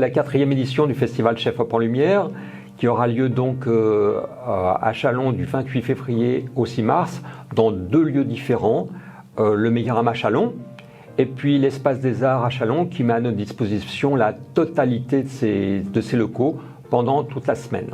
La 4e édition du festival Chef Op en Lumière, qui aura lieu donc à Châlons du 28 février au 6 mars, dans 2 lieux différents, le Mégaramas Châlons, et puis l'Espace des Arts à Châlons, qui met à notre disposition la totalité de ces locaux pendant toute la semaine.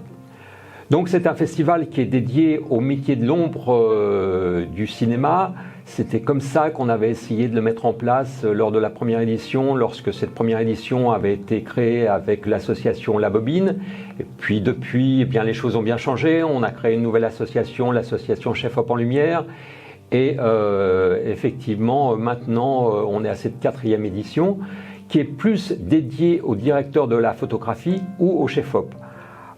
Donc c'est un festival qui est dédié au métier de l'ombre du cinéma. C'était comme ça qu'on avait essayé de le mettre en place lors de la première édition, lorsque cette première édition avait été créée avec l'association La Bobine. Et puis depuis, eh bien, les choses ont bien changé. On a créé une nouvelle association, l'association Chef Op en Lumière. Et effectivement, maintenant, on est à cette 4e édition qui est plus dédiée au directeur de la photographie ou au chef op.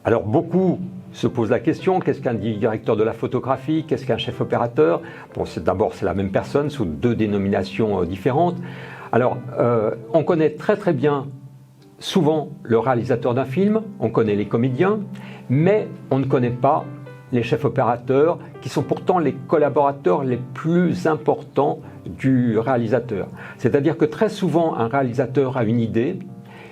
Alors beaucoup se posent la question, qu'est-ce qu'un directeur de la photographie, qu'est-ce qu'un chef opérateur? Bon, d'abord, c'est la même personne sous 2 dénominations différentes. Alors, on connaît très très bien souvent le réalisateur d'un film, on connaît les comédiens, mais on ne connaît pas les chefs opérateurs, qui sont pourtant les collaborateurs les plus importants du réalisateur. C'est-à-dire que très souvent, un réalisateur a une idée,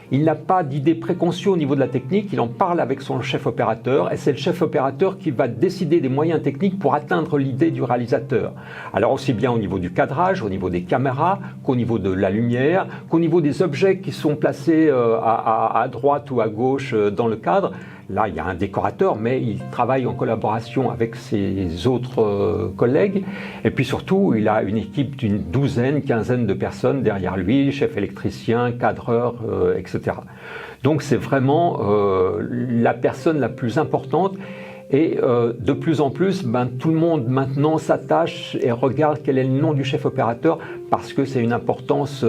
il n'a pas d'idée préconçue au niveau de la technique, il en parle avec son chef opérateur, et c'est le chef opérateur qui va décider des moyens techniques pour atteindre l'idée du réalisateur. Alors aussi bien au niveau du cadrage, au niveau des caméras, qu'au niveau de la lumière, qu'au niveau des objets qui sont placés à droite ou à gauche dans le cadre. Là, il y a un décorateur, mais il travaille en collaboration avec ses autres collègues. Et puis surtout, il a une équipe d'une douzaine, quinzaine de personnes derrière lui, chef électricien, cadreur, etc. Donc c'est vraiment la personne la plus importante. Et de plus en plus, tout le monde maintenant s'attache et regarde quel est le nom du chef opérateur parce que c'est une importance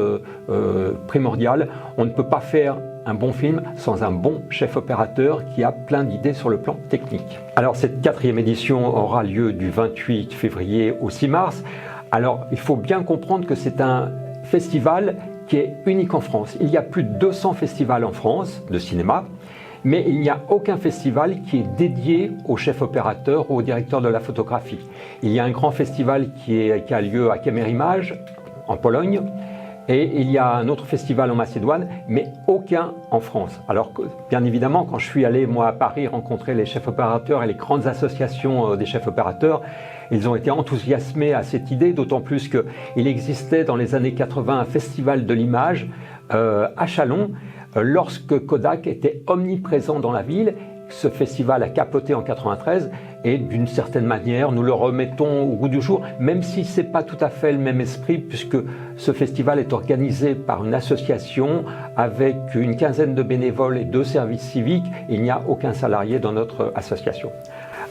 primordiale. On ne peut pas faire un bon film sans un bon chef opérateur qui a plein d'idées sur le plan technique. Alors cette 4e édition aura lieu du 28 février au 6 mars. Alors il faut bien comprendre que c'est un festival qui est unique en France. Il y a plus de 200 festivals en France de cinéma, mais il n'y a aucun festival qui est dédié au chef opérateur ou au directeur de la photographie. Il y a un grand festival qui a lieu à Kemer-Image, en Pologne, et il y a un autre festival en Macédoine, mais aucun en France. Alors que, bien évidemment, quand je suis allé, moi, à Paris, rencontrer les chefs opérateurs et les grandes associations des chefs opérateurs, ils ont été enthousiasmés à cette idée, d'autant plus qu'il existait dans les années 80 un festival de l'image à Châlons, lorsque Kodak était omniprésent dans la ville. Ce festival a capoté en 93 et d'une certaine manière nous le remettons au goût du jour, même si ce n'est pas tout à fait le même esprit puisque ce festival est organisé par une association avec une quinzaine de bénévoles et 2 services civiques. Il n'y a aucun salarié dans notre association.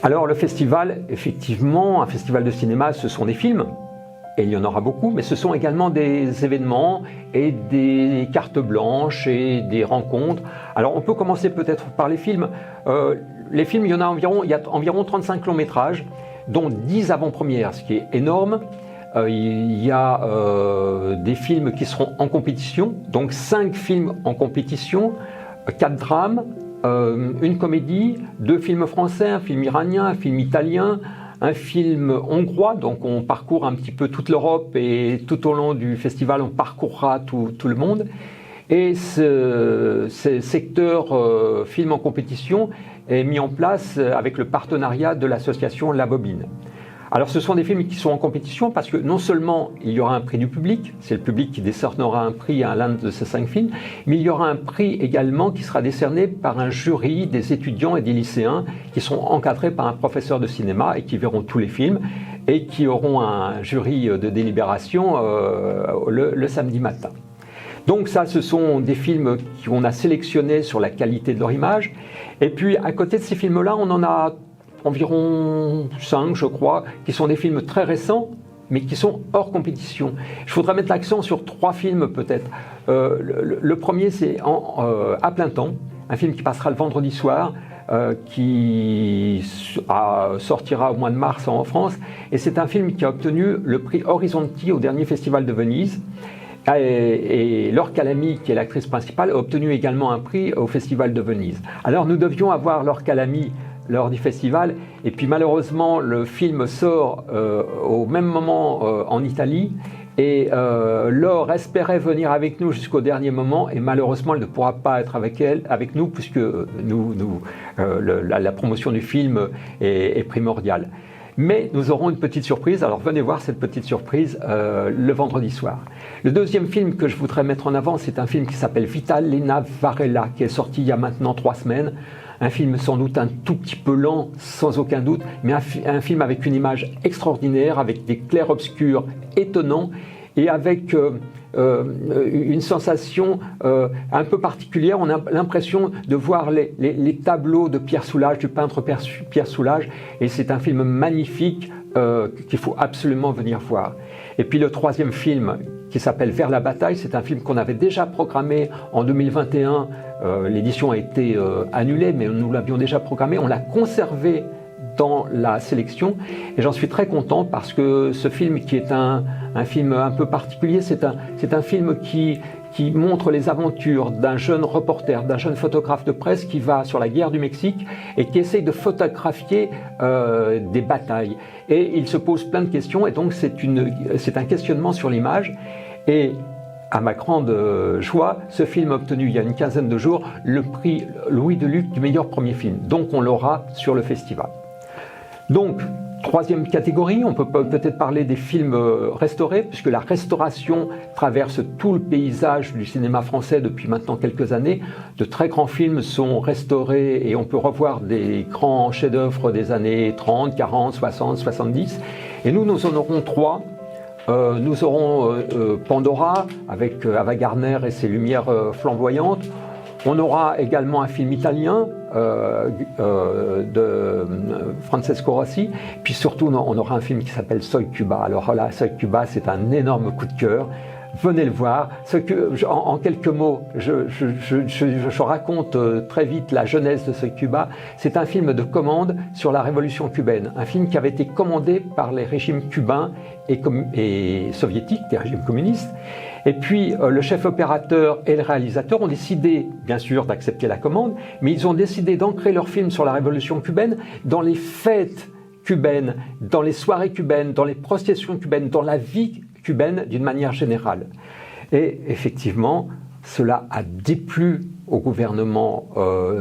Alors le festival, effectivement, un festival de cinéma, ce sont des films. Et il y en aura beaucoup, mais ce sont également des événements et des cartes blanches et des rencontres. Alors on peut commencer peut-être par les films. Les films, il y a environ 35 longs métrages, dont 10 avant-premières, ce qui est énorme. Il y a des films qui seront en compétition, donc 5 films en compétition, 4 drames, une comédie, 2 films français, un film iranien, un film italien, un film hongrois, donc on parcourt un petit peu toute l'Europe et tout au long du festival on parcourra tout le monde. Et ce secteur film en compétition est mis en place avec le partenariat de l'association La Bobine. Alors ce sont des films qui sont en compétition parce que non seulement il y aura un prix du public, c'est le public qui décernera un prix à l'un de ces 5 films, mais il y aura un prix également qui sera décerné par un jury des étudiants et des lycéens qui seront encadrés par un professeur de cinéma et qui verront tous les films et qui auront un jury de délibération le samedi matin. Donc ça, ce sont des films qu'on a sélectionnés sur la qualité de leur image. Et puis à côté de ces films-là, on en a environ 5, je crois, qui sont des films très récents, mais qui sont hors compétition. Je voudrais mettre l'accent sur 3 films peut-être. Le premier, c'est À plein temps, un film qui passera le vendredi soir, qui sortira au mois de mars en France. Et c'est un film qui a obtenu le prix Horizonti au dernier festival de Venise. Et Laure Calamy, qui est l'actrice principale, a obtenu également un prix au Festival de Venise. Alors nous devions avoir Laure Calamy lors du festival. Et puis malheureusement, le film sort au même moment en Italie. Et Laure espérait venir avec nous jusqu'au dernier moment et malheureusement elle ne pourra pas être avec nous puisque la promotion du film est primordiale. Mais nous aurons une petite surprise, alors venez voir cette petite surprise le vendredi soir. Le deuxième film que je voudrais mettre en avant, c'est un film qui s'appelle Vitalina Varela, qui est sorti il y a maintenant 3 semaines. Un film sans doute un tout petit peu lent, sans aucun doute, mais un film avec une image extraordinaire, avec des clairs-obscurs étonnants et avec une sensation un peu particulière. On a l'impression de voir les tableaux de Pierre Soulages, du peintre Pierre Soulages, et c'est un film magnifique qu'il faut absolument venir voir. Et puis le troisième film, qui s'appelle Vers la bataille, c'est un film qu'on avait déjà programmé en 2021. L'édition a été annulée, mais nous l'avions déjà programmé. On l'a conservé dans la sélection et j'en suis très content parce que ce film, qui est un film un peu particulier, c'est un film qui montre les aventures d'un jeune reporter, d'un jeune photographe de presse qui va sur la guerre du Mexique et qui essaye de photographier des batailles. Et il se pose plein de questions et donc c'est un questionnement sur l'image. Et à ma grande joie, ce film a obtenu il y a une quinzaine de jours le prix Louis Deluc du meilleur premier film. Donc on l'aura sur le festival. Donc, troisième catégorie, on peut peut-être parler des films restaurés, puisque la restauration traverse tout le paysage du cinéma français depuis maintenant quelques années. De très grands films sont restaurés et on peut revoir des grands chefs-d'œuvre des années 30, 40, 60, 70. Et nous en aurons 3. Nous aurons Pandora avec Ava Gardner et ses lumières flamboyantes. On aura également un film italien de Francesco Rossi. Puis surtout, on aura un film qui s'appelle Soy Cuba. Alors là, Soy Cuba, c'est un énorme coup de cœur. Venez le voir. En quelques mots, je raconte très vite la genèse de Soy Cuba. C'est un film de commande sur la révolution cubaine. Un film qui avait été commandé par les régimes cubains et soviétiques, des régimes communistes. Et puis le chef opérateur et le réalisateur ont décidé, bien sûr, d'accepter la commande, mais ils ont décidé d'ancrer leur film sur la révolution cubaine dans les fêtes cubaines, dans les soirées cubaines, dans les processions cubaines, dans la vie cubaine d'une manière générale. Et effectivement, cela a déplu au gouvernement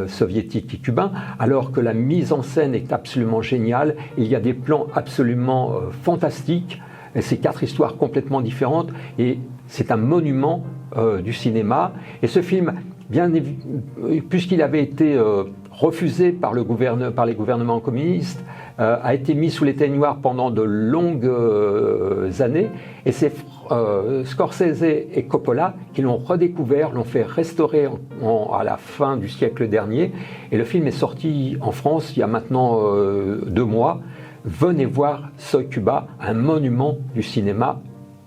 soviétique et cubain, alors que la mise en scène est absolument géniale. Il y a des plans absolument fantastiques, et c'est 4 histoires complètement différentes, et c'est un monument du cinéma. Et ce film, puisqu'il avait été refusé par les gouvernements communistes, a été mis sous les teignoirs pendant de longues années, et c'est Scorsese et Coppola qui l'ont redécouvert, l'ont fait restaurer à la fin du siècle dernier, et le film est sorti en France il y a maintenant 2 mois. Venez voir Soy Cuba, un monument du cinéma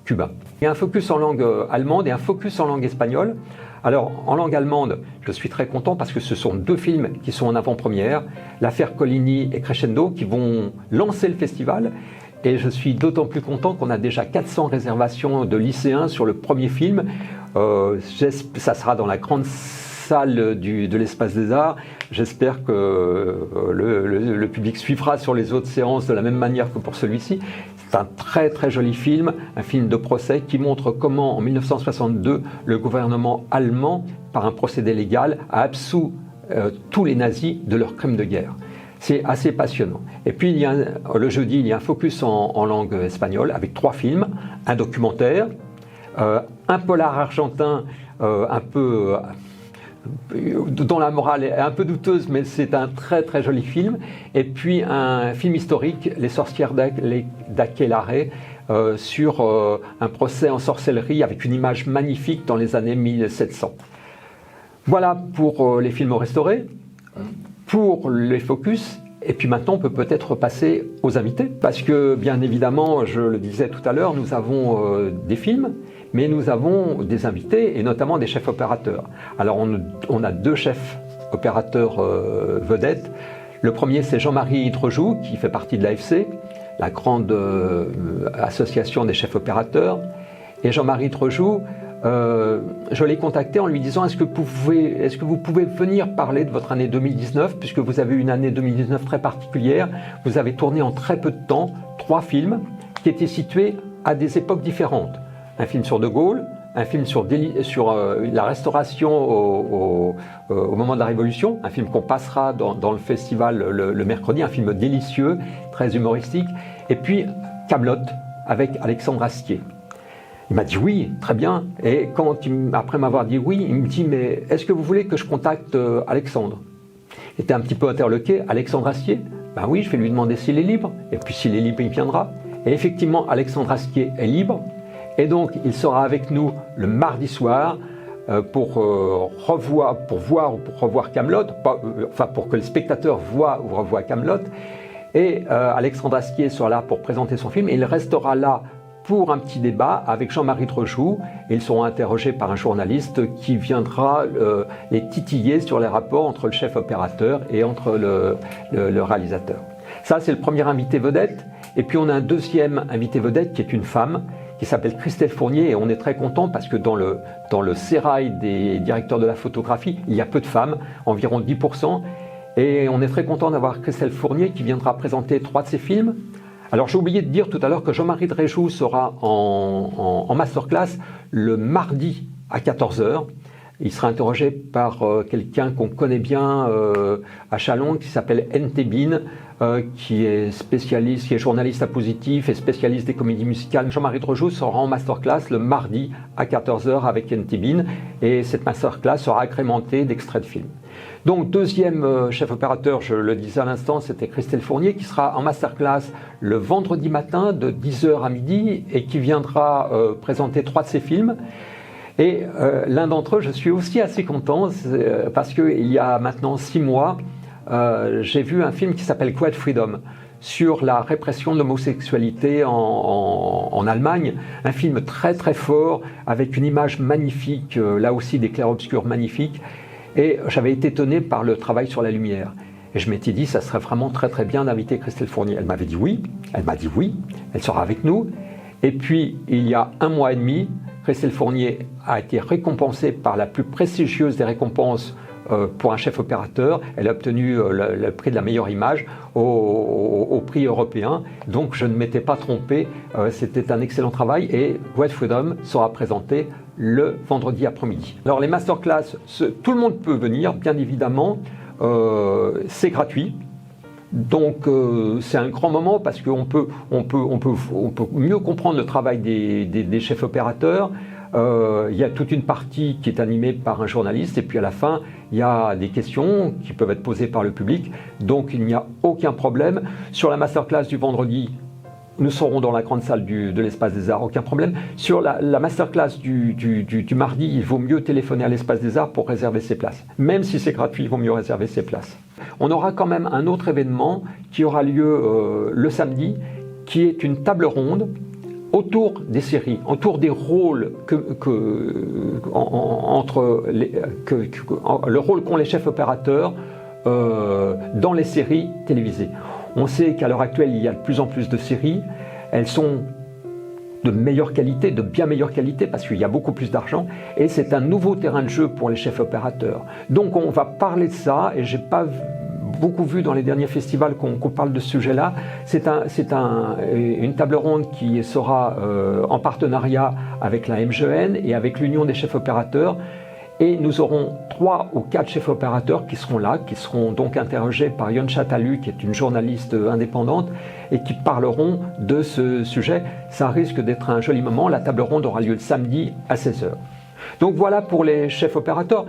cubain. Il y a un focus en langue allemande et un focus en langue espagnole. Alors, en langue allemande, je suis très content parce que ce sont 2 films qui sont en avant-première, L'affaire Coligny et Crescendo, qui vont lancer le festival. Et je suis d'autant plus content qu'on a déjà 400 réservations de lycéens sur le premier film. Ça sera dans la grande salle de l'Espace des Arts. J'espère que le public suivra sur les autres séances de la même manière que pour celui-ci. C'est un très très joli film, un film de procès qui montre comment en 1962 le gouvernement allemand, par un procédé légal, a absous tous les nazis de leurs crimes de guerre. C'est assez passionnant. Et puis le jeudi, il y a un focus en langue espagnole avec 3 films, un documentaire, un polar argentin un peu dont la morale est un peu douteuse, mais c'est un très très joli film, et puis un film historique, Les sorcières d'Aquelarre, sur un procès en sorcellerie avec une image magnifique dans les années 1700. Voilà pour les films restaurés, pour les focus. Et puis maintenant, on peut peut-être passer aux invités, parce que bien évidemment, je le disais tout à l'heure, nous avons des films, mais nous avons des invités, et notamment des chefs opérateurs. Alors on a 2 chefs opérateurs vedettes. Le premier, c'est Jean-Marie Drejoux, qui fait partie de l'AFC, la grande association des chefs opérateurs. Et Jean-Marie Drejoux je l'ai contacté en lui disant est-ce que vous pouvez venir parler de votre année 2019, puisque vous avez une année 2019 très particulière. Vous avez tourné en très peu de temps 3 films qui étaient situés à des époques différentes. Un film sur De Gaulle, un film sur la restauration au moment de la Révolution, un film qu'on passera dans le festival le mercredi, un film délicieux, très humoristique, et puis Kaamelott avec Alexandre Astier. Il m'a dit oui, très bien, et après m'avoir dit oui, il me dit mais est-ce que vous voulez que je contacte Alexandre? Il était un petit peu interloqué. Alexandre Astier? Ben oui, je vais lui demander s'il est libre, et puis s'il est libre, il viendra. Et effectivement, Alexandre Astier est libre, et donc il sera avec nous le mardi soir pour revoir Kaamelott, pour que le spectateur voit ou revoie Kaamelott. Et Alexandre Astier sera là pour présenter son film, et il restera là pour un petit débat avec Jean-Marie Trejoux. Ils seront interrogés par un journaliste qui viendra les titiller sur les rapports entre le chef opérateur et entre le réalisateur. Ça, c'est le premier invité vedette. Et puis on a un deuxième invité vedette qui est une femme qui s'appelle Christelle Fournier, et on est très content parce que dans le sérail des directeurs de la photographie, il y a peu de femmes, environ 10%, et on est très content d'avoir Christelle Fournier qui viendra présenter 3 de ses films. Alors j'ai oublié de dire tout à l'heure que Jean-Marie Trejoux sera en masterclass le mardi à 14h. Il sera interrogé par quelqu'un qu'on connaît bien à Chalon, qui s'appelle Ntebin, qui est spécialiste, qui est journaliste à Positif et spécialiste des comédies musicales. Jean-Marie Trejoux sera en masterclass le mardi à 14h avec Ntebin, et cette masterclass sera agrémentée d'extraits de films. Donc deuxième chef opérateur, je le disais à l'instant, c'était Christelle Fournier, qui sera en masterclass le vendredi matin de 10h à midi et qui viendra présenter 3 de ses films. Et l'un d'entre eux, je suis aussi assez content parce qu'il y a maintenant 6 mois, j'ai vu un film qui s'appelle Quiet Freedom sur la répression de l'homosexualité en Allemagne. Un film très très fort avec une image magnifique, là aussi des clairs-obscurs magnifiques. Et j'avais été étonné par le travail sur la lumière. Et je m'étais dit, ça serait vraiment très très bien d'inviter Christelle Fournier. Elle m'avait dit oui, elle m'a dit oui, elle sera avec nous. Et puis, il y a 1 mois et demi, Christelle Fournier a été récompensée par la plus prestigieuse des récompenses pour un chef opérateur. Elle a obtenu le prix de la meilleure image au prix européen. Donc je ne m'étais pas trompé, c'était un excellent travail, et Quiet Freedom sera présenté le vendredi après-midi. Alors les masterclass, tout le monde peut venir, bien évidemment, c'est gratuit. Donc c'est un grand moment parce qu'on peut mieux comprendre le travail des chefs opérateurs. Il y a toute une partie qui est animée par un journaliste, et puis à la fin il y a des questions qui peuvent être posées par le public, donc il n'y a aucun problème. Sur la masterclass du vendredi, nous serons dans la grande salle de l'Espace des Arts, aucun problème. Sur la masterclass du mardi, il vaut mieux téléphoner à l'Espace des Arts pour réserver ses places. Même si c'est gratuit, il vaut mieux réserver ses places. On aura quand même un autre événement qui aura lieu le samedi, qui est une table ronde autour des séries, autour des rôles le rôle qu'ont les chefs opérateurs dans les séries télévisées. On sait qu'à l'heure actuelle, il y a de plus en plus de séries. Elles sont de meilleure qualité, de bien meilleure qualité, parce qu'il y a beaucoup plus d'argent, et c'est un nouveau terrain de jeu pour les chefs opérateurs. Donc on va parler de ça, et j'ai pas beaucoup vu dans les derniers festivals qu'on parle de ce sujet-là. C'est une table ronde qui sera en partenariat avec la MGN et avec l'Union des chefs opérateurs. Et nous aurons 3 ou 4 chefs opérateurs qui seront là, qui seront donc interrogés par Yon Chatalu, qui est une journaliste indépendante, et qui parleront de ce sujet. Ça risque d'être un joli moment. La table ronde aura lieu le samedi à 16h. Donc voilà pour les chefs opérateurs.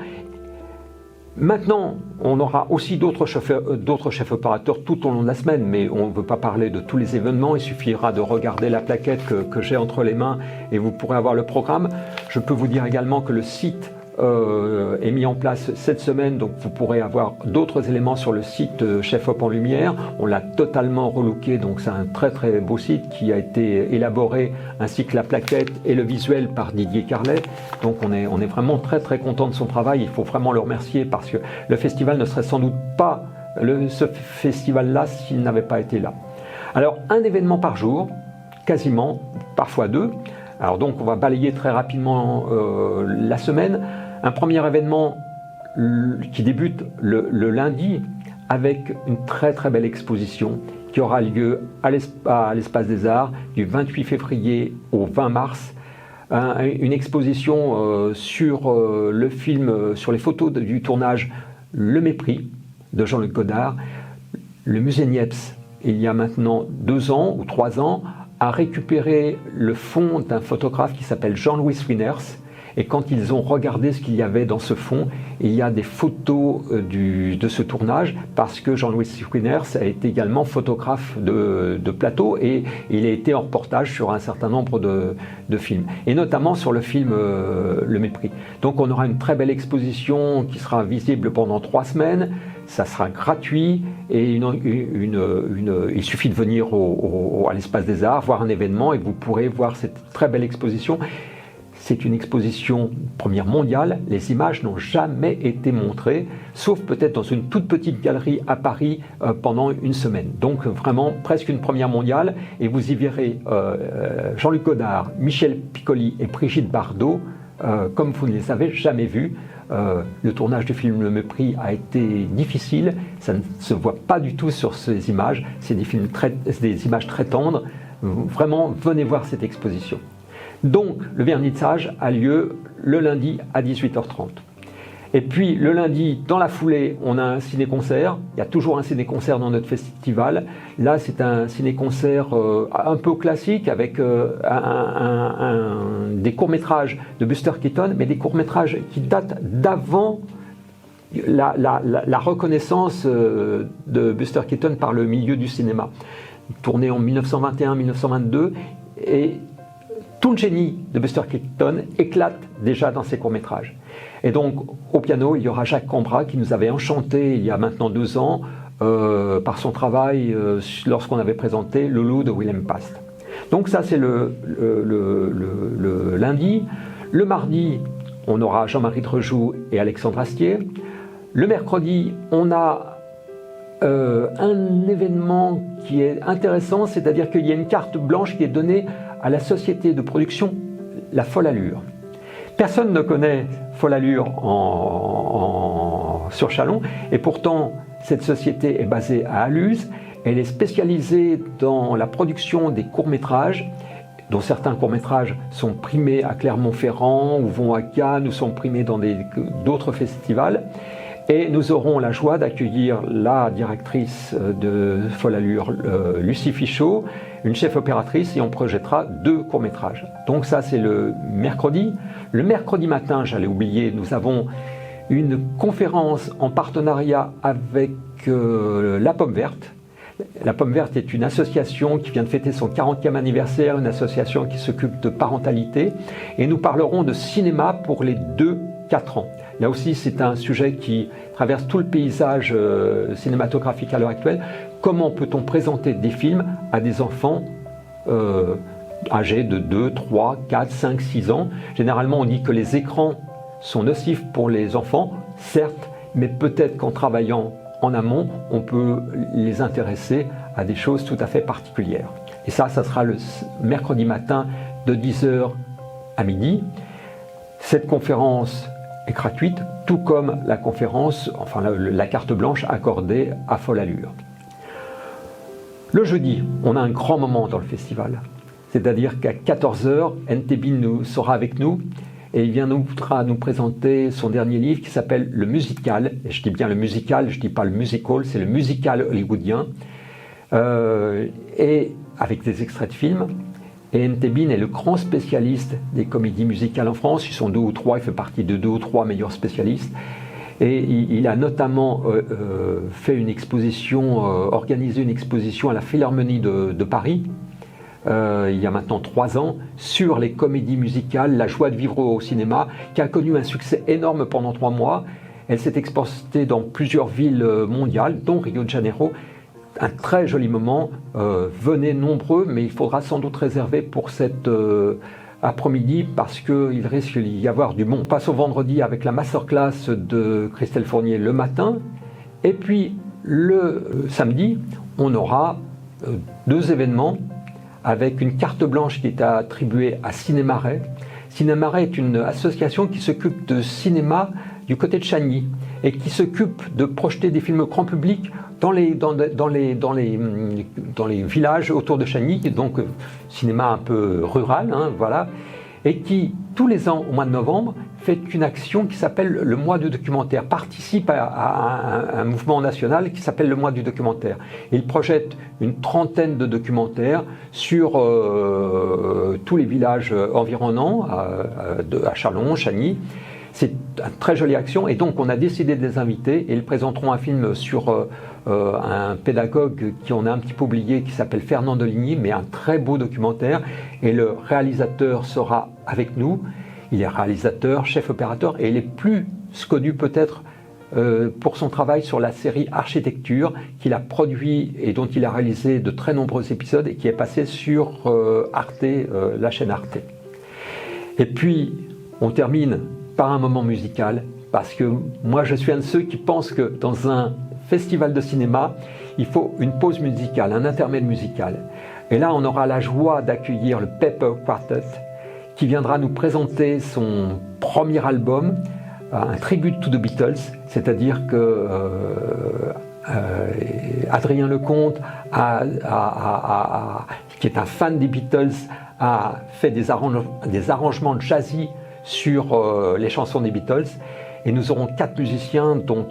Maintenant, on aura aussi d'autres chefs opérateurs tout au long de la semaine, mais on ne veut pas parler de tous les événements. Il suffira de regarder la plaquette que j'ai entre les mains et vous pourrez avoir le programme. Je peux vous dire également que le site est mis en place cette semaine, donc vous pourrez avoir d'autres éléments sur le site Chef Op en Lumière. On l'a totalement relooké, donc c'est un très très beau site qui a été élaboré, ainsi que la plaquette et le visuel par Didier Carlet. Donc on est vraiment très très content de son travail. Il faut vraiment le remercier parce que le festival ne serait sans doute pas ce festival-là s'il n'avait pas été là. Alors un événement par jour, quasiment, parfois 2. Alors donc on va balayer très rapidement la semaine. Un premier événement qui débute le lundi avec une très très belle exposition qui aura lieu à l'Espace des Arts du 28 février au 20 mars. Une exposition sur le film, sur les photos du tournage Le Mépris de Jean-Luc Godard. Le musée Niepce, il y a maintenant 2 ans ou 3 ans, a récupéré le fonds d'un photographe qui s'appelle Jean-Louis Wieners. Et quand ils ont regardé ce qu'il y avait dans ce fonds, il y a des photos de ce tournage, parce que Jean-Louis Wieners a été également photographe de plateau et il a été en reportage sur un certain nombre de films, et notamment sur le film Le Mépris. Donc on aura une très belle exposition qui sera visible pendant 3 semaines, ça sera gratuit et il suffit de venir à l'Espace des Arts, voir un événement et vous pourrez voir cette très belle exposition. C'est une exposition première mondiale, les images n'ont jamais été montrées, sauf peut-être dans une toute petite galerie à Paris pendant une semaine. Donc vraiment presque une première mondiale, et vous y verrez Jean-Luc Godard, Michel Piccoli et Brigitte Bardot, comme vous ne les avez jamais vus. Le tournage du film Le Mépris a été difficile, ça ne se voit pas du tout sur ces images, c'est des images très tendres. Vraiment, venez voir cette exposition. Donc, le vernissage a lieu le lundi à 18h30. Et puis, le lundi, dans la foulée, on a un ciné-concert. Il y a toujours un ciné-concert dans notre festival. Là, c'est un ciné-concert un peu classique, avec des courts-métrages de Buster Keaton, mais des courts-métrages qui datent d'avant la reconnaissance de Buster Keaton par le milieu du cinéma. Tourné en 1921-1922, et tout le génie de Buster Keaton éclate déjà dans ses courts-métrages. Et donc, au piano, il y aura Jacques Cambra qui nous avait enchanté il y a maintenant 2 ans par son travail lorsqu'on avait présenté Le Loup de Willem Past. Donc ça, c'est le lundi. Le mardi, on aura Jean-Marie Trejoux et Alexandre Astier. Le mercredi, on a un événement qui est intéressant, c'est-à-dire qu'il y a une carte blanche qui est donnée à la société de production La Folle Allure. Personne ne connaît Folle Allure sur Châlons, et pourtant cette société est basée à Aluz. Elle est spécialisée dans la production des courts-métrages, dont certains courts-métrages sont primés à Clermont-Ferrand ou vont à Cannes ou sont primés dans d'autres festivals. Et nous aurons la joie d'accueillir la directrice de Folle Allure, Lucie Fichot, une chef opératrice, et on projettera 2 courts-métrages. Donc ça, c'est le mercredi. Le mercredi matin, j'allais oublier, nous avons une conférence en partenariat avec La Pomme Verte. La Pomme Verte est une association qui vient de fêter son 40e anniversaire, une association qui s'occupe de parentalité. Et nous parlerons de cinéma pour les 2-4 ans. Là aussi, c'est un sujet qui traverse tout le paysage cinématographique à l'heure actuelle. Comment peut-on présenter des films à des enfants âgés de 2, 3, 4, 5, 6 ans? Généralement, on dit que les écrans sont nocifs pour les enfants, certes, mais peut-être qu'en travaillant en amont, on peut les intéresser à des choses tout à fait particulières. Et ça sera le mercredi matin de 10h à midi. Cette conférence est gratuite, tout comme la conférence, enfin la carte blanche accordée à Folle Allure. Le jeudi, on a un grand moment dans le festival. C'est-à-dire qu'à 14h, NTB sera avec nous et il viendra nous présenter son dernier livre qui s'appelle Le Musical. Et je dis bien le musical, je ne dis pas le musical, c'est le musical hollywoodien. Et avec des extraits de films. Et NTB est le grand spécialiste des comédies musicales en France. Ils sont 2 ou 3, il fait partie de 2 ou 3 meilleurs spécialistes. Et il a notamment fait une exposition, organisé une exposition à la Philharmonie de Paris, il y a maintenant 3 ans, sur les comédies musicales, la joie de vivre au cinéma, qui a connu un succès énorme pendant 3 mois. Elle s'est exportée dans plusieurs villes mondiales, dont Rio de Janeiro. Un très joli moment, venez nombreux, mais il faudra sans doute réserver pour cet après-midi parce qu'il risque d'y avoir du monde. On passe au vendredi avec la masterclass de Christelle Fournier le matin, et puis le samedi, on aura 2 événements avec une carte blanche qui est attribuée à Cinémarais. Cinémarais est une association qui s'occupe de cinéma du côté de Chagny et qui s'occupe de projeter des films grand public dans les villages autour de Chagny, donc cinéma un peu rural, hein, voilà, et qui, tous les ans, au mois de novembre, fait une action qui s'appelle le mois du documentaire, participe à un mouvement national qui s'appelle le mois du documentaire. Il projette une trentaine de documentaires sur tous les villages environnants, à Châlons, Chagny. C'est une très jolie action et donc on a décidé de les inviter et ils présenteront un film sur un pédagogue qui on a un petit peu oublié qui s'appelle Fernand Deligny, mais un très beau documentaire et le réalisateur sera avec nous. Il est réalisateur, chef opérateur et il est plus connu peut-être pour son travail sur la série Architecture qu'il a produit et dont il a réalisé de très nombreux épisodes et qui est passé sur Arte, la chaîne Arte. Et puis on termine par un moment musical, parce que moi je suis un de ceux qui pensent que dans un festival de cinéma, il faut une pause musicale, un intermède musical. Et là on aura la joie d'accueillir le Pepper Quartet, qui viendra nous présenter son premier album, un tribute to the Beatles, c'est-à-dire que Adrien Lecomte, qui est un fan des Beatles, a fait des arrangements jazzy sur les chansons des Beatles et nous aurons 4 musiciens dont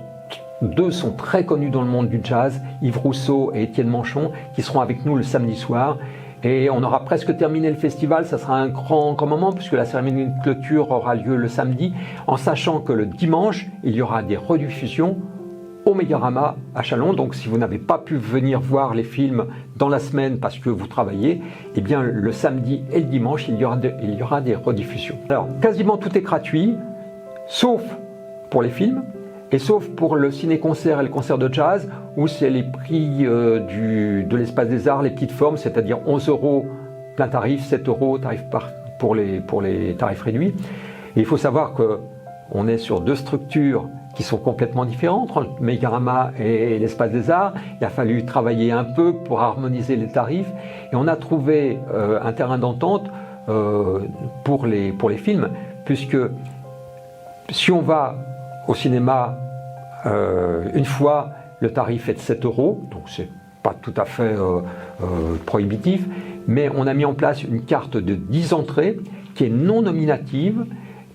2 sont très connus dans le monde du jazz, Yves Rousseau et Étienne Manchon, qui seront avec nous le samedi soir et on aura presque terminé le festival. Ça sera un grand moment puisque la cérémonie de clôture aura lieu le samedi, en sachant que le dimanche il y aura des rediffusions au Mégarama à Châlons. Donc si vous n'avez pas pu venir voir les films dans la semaine parce que vous travaillez, eh bien le samedi et le dimanche il y aura des rediffusions. Alors quasiment tout est gratuit, sauf pour les films et sauf pour le ciné-concert et le concert de jazz où c'est les prix de l'Espace des Arts, les petites formes, c'est-à-dire 11 € plein tarif, 7 € tarif pour les tarifs réduits. Et il faut savoir qu'on est sur 2 structures qui sont complètement différentes, entre Mégarama et l'Espace des Arts. Il a fallu travailler un peu pour harmoniser les tarifs et on a trouvé un terrain d'entente pour les films, puisque si on va au cinéma une fois, le tarif est de 7 €, donc c'est pas tout à fait prohibitif, mais on a mis en place une carte de 10 entrées qui est non nominative.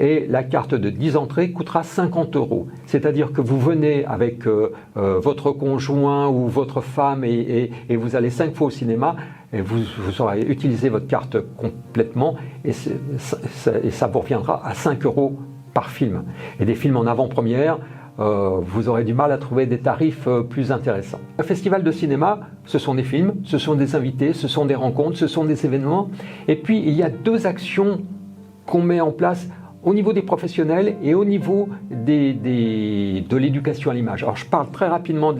Et la carte de 10 entrées coûtera 50 €. C'est-à-dire que vous venez avec votre conjoint ou votre femme et vous allez 5 fois au cinéma et vous aurez utilisé votre carte complètement et ça vous reviendra à 5 € par film. Et des films en avant-première, vous aurez du mal à trouver des tarifs plus intéressants. Un festival de cinéma, ce sont des films, ce sont des invités, ce sont des rencontres, ce sont des événements. Et puis il y a 2 actions qu'on met en place au niveau des professionnels et au niveau de l'éducation à l'image. Alors je parle très rapidement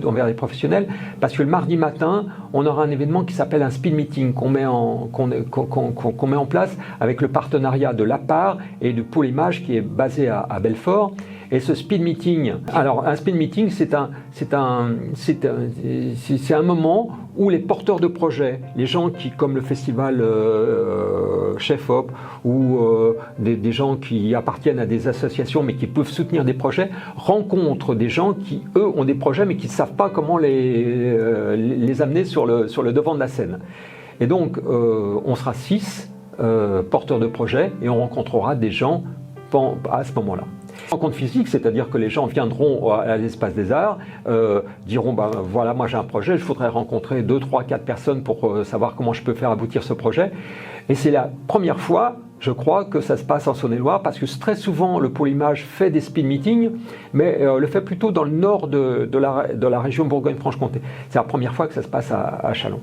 envers les professionnels parce que le mardi matin, on aura un événement qui s'appelle un speed meeting qu'on met en place avec le partenariat de l'APAR et de Pôle Image qui est basé à Belfort. Et ce speed meeting, alors un speed meeting, c'est un moment où les porteurs de projets, les gens qui, comme le festival Chef Op ou des gens qui appartiennent à des associations mais qui peuvent soutenir des projets, rencontrent des gens qui, eux, ont des projets mais qui ne savent pas comment les amener sur le devant de la scène. Et donc, on sera 6 porteurs de projets et on rencontrera des gens à ce moment-là. Rencontre physique, c'est-à-dire que les gens viendront à l'Espace des Arts, diront voilà, moi j'ai un projet, je voudrais rencontrer 2, 3, 4 personnes pour savoir comment je peux faire aboutir ce projet. Et c'est la première fois, je crois, que ça se passe en Saône-et-Loire, parce que très souvent le Pôle Image fait des speed meetings, mais le fait plutôt dans le nord de la région Bourgogne-Franche-Comté. C'est la première fois que ça se passe à Châlons.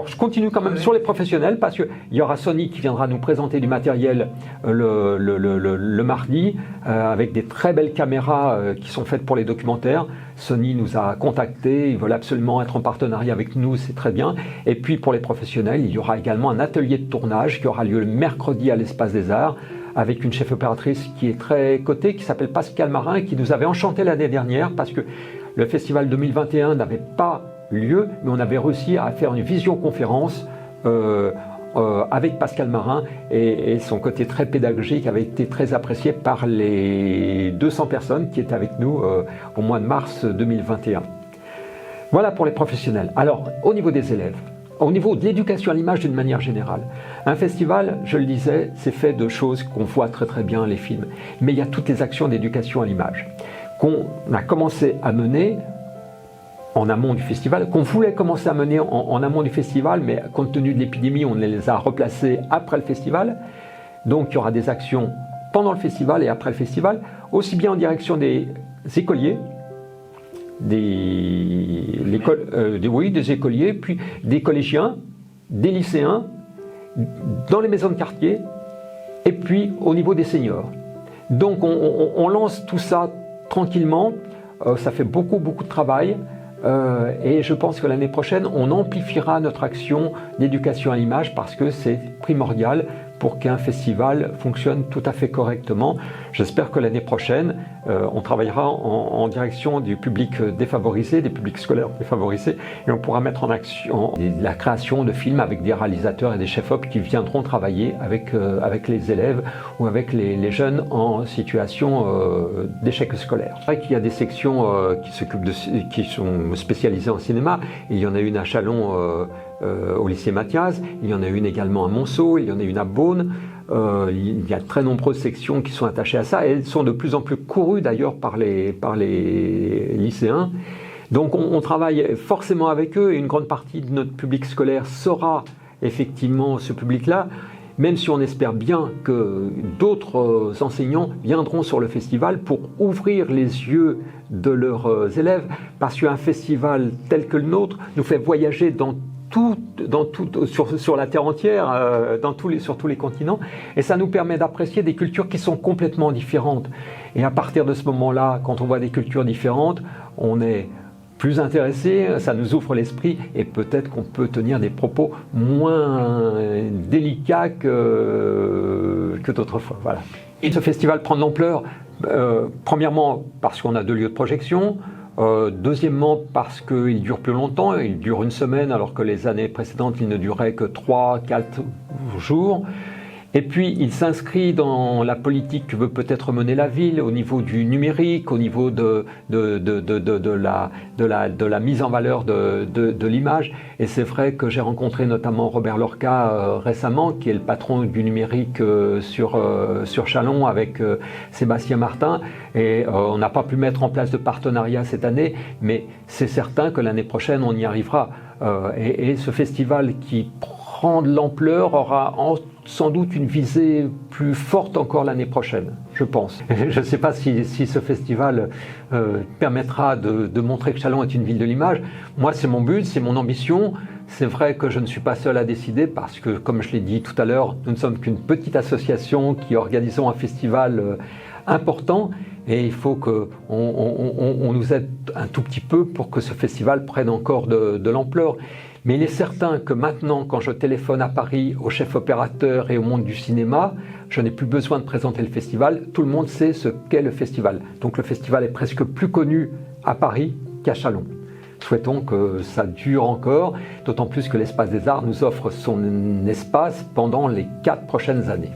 Je continue quand même sur les professionnels parce qu'il y aura Sony qui viendra nous présenter du matériel le mardi avec des très belles caméras qui sont faites pour les documentaires. Sony nous a contactés, ils veulent absolument être en partenariat avec nous, c'est très bien. Et puis pour les professionnels, il y aura également un atelier de tournage qui aura lieu le mercredi à l'Espace des Arts avec une chef opératrice qui est très cotée, qui s'appelle Pascal Marin et qui nous avait enchanté l'année dernière parce que le festival 2021 n'avait pas lieu, mais on avait réussi à faire une visioconférence avec Pascal Marin, et son côté très pédagogique avait été très apprécié par les 200 personnes qui étaient avec nous au mois de mars 2021. Voilà pour les professionnels. Alors, au niveau des élèves, au niveau de l'éducation à l'image d'une manière générale, un festival, je le disais, c'est fait de choses qu'on voit très très bien, les films, mais il y a toutes les actions d'éducation à l'image qu'on a commencé à mener en amont du festival, qu'on voulait commencer à mener en amont du festival, mais compte tenu de l'épidémie, on les a replacées après le festival. Donc il y aura des actions pendant le festival et après le festival, aussi bien en direction des écoliers, des écoliers, puis des collégiens, des lycéens, dans les maisons de quartier, et puis au niveau des seniors. Donc on lance tout ça tranquillement, ça fait beaucoup de travail. Et je pense que l'année prochaine, on amplifiera notre action d'éducation à l'image parce que c'est primordial pour qu'un festival fonctionne tout à fait correctement. J'espère que l'année prochaine, on travaillera en direction du public défavorisé, des publics scolaires défavorisés, et on pourra mettre en action la création de films avec des réalisateurs et des chefs-op qui viendront travailler avec les élèves ou avec les jeunes en situation d'échec scolaire. C'est vrai qu'il y a des sections qui sont spécialisées en cinéma. Il y en a une à Châlons, au lycée Mathias, il y en a une également à Monceau, il y en a une à Beaune. Il y a de très nombreuses sections qui sont attachées à ça, et elles sont de plus en plus courues d'ailleurs par les lycéens. Donc on travaille forcément avec eux, et une grande partie de notre public scolaire sera effectivement ce public-là, même si on espère bien que d'autres enseignants viendront sur le festival pour ouvrir les yeux de leurs élèves, parce qu'un festival tel que le nôtre nous fait voyager sur la Terre entière, sur tous les continents, et ça nous permet d'apprécier des cultures qui sont complètement différentes. Et à partir de ce moment-là, quand on voit des cultures différentes, on est plus intéressé, ça nous ouvre l'esprit, et peut-être qu'on peut tenir des propos moins délicats que d'autres fois. Voilà. Et ce festival prend de l'ampleur, premièrement parce qu'on a 2 lieux de projection, deuxièmement parce qu'il dure plus longtemps, il dure une semaine alors que les années précédentes il ne durait que 3-4 jours. Et puis il s'inscrit dans la politique que veut peut-être mener la ville au niveau du numérique, au niveau de la mise en valeur de l'image. Et c'est vrai que j'ai rencontré notamment Robert Lorca récemment, qui est le patron du numérique sur Châlons avec Sébastien Martin. Et on n'a pas pu mettre en place de partenariat cette année, mais c'est certain que l'année prochaine on y arrivera. Et ce festival qui prend de l'ampleur aura sans doute une visée plus forte encore l'année prochaine, je pense. Je ne sais pas si ce festival permettra de montrer que Châlons est une ville de l'image. Moi, c'est mon but, c'est mon ambition. C'est vrai que je ne suis pas seul à décider parce que, comme je l'ai dit tout à l'heure, nous ne sommes qu'une petite association qui organisons un festival important, et il faut qu'on nous aide un tout petit peu pour que ce festival prenne encore de l'ampleur. Mais il est certain que maintenant, quand je téléphone à Paris aux chefs opérateurs et au monde du cinéma, je n'ai plus besoin de présenter le festival. Tout le monde sait ce qu'est le festival. Donc le festival est presque plus connu à Paris qu'à Châlons. Souhaitons que ça dure encore, d'autant plus que l'Espace des Arts nous offre son espace pendant les 4 prochaines années.